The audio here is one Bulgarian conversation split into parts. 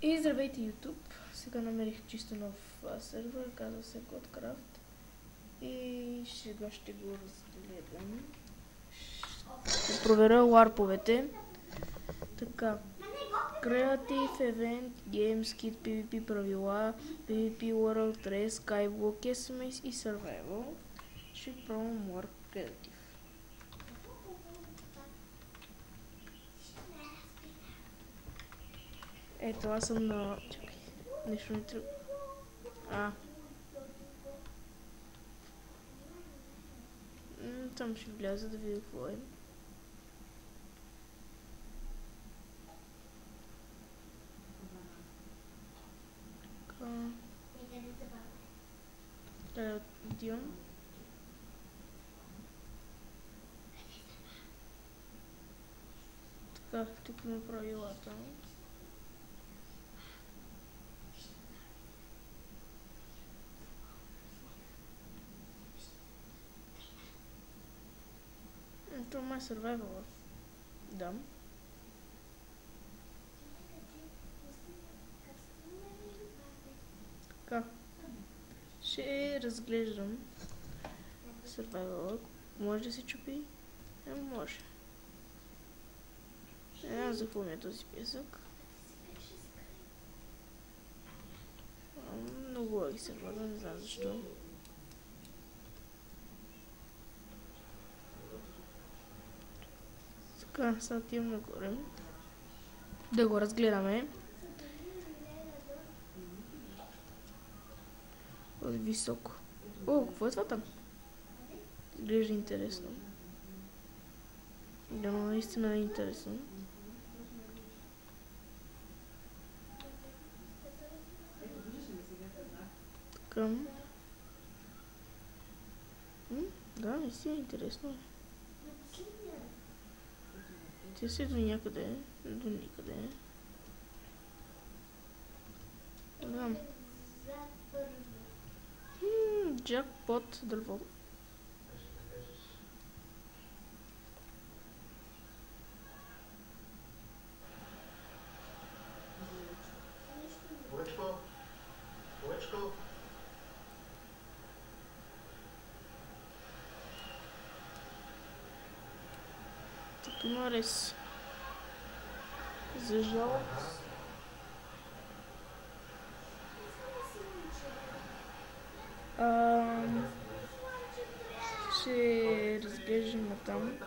И здравейте YouTube! Сега намерих чисто нов сервер, казва се Godcraft. И сега ще го разгледам. Ще проверя ларповете. Така. Creative, Event, Games, Kit, PvP правила, PvP World, Race, Skyblock, SMS и Survival. Ще пробвам Warp Creative. Ето, аз съм на... Чакай, нещо не трябва. Там ще вляза да видя какво е. Така, отивам. Така, тук има правилата. Това е survival. Да. Така. Ще разглеждам survival. Може да се чупи? Може. Не знам за какво ми е този песък. Много лаги сервера, не знам защо. Така, сега отивам нагоре. Да го разгледаме. От високо. О, какво е това там? Изглежда интересно. Да, но наистина е интересно. Така. Да, наистина е интересно. Те си до някъде, до никъде. Да. Джакпот дърво. Тук има рез. За жалост. Ще разглеждаме там.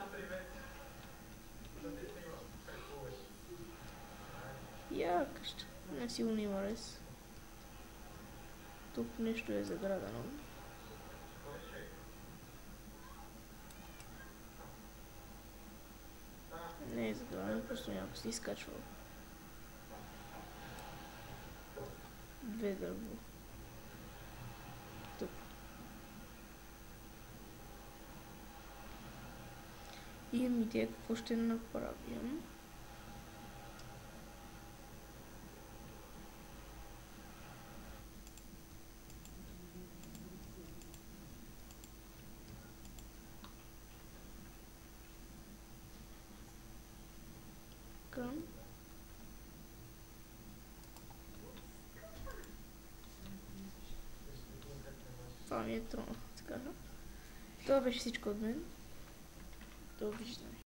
Къща. Не сигурно има рез. Тук нещо е заградено. Не е заградено, просто някой се изкачва. Две дърво. Тук. Имам идея какво ще направим. Това ми е трудно. Това беше всичко от мен. Довиждане.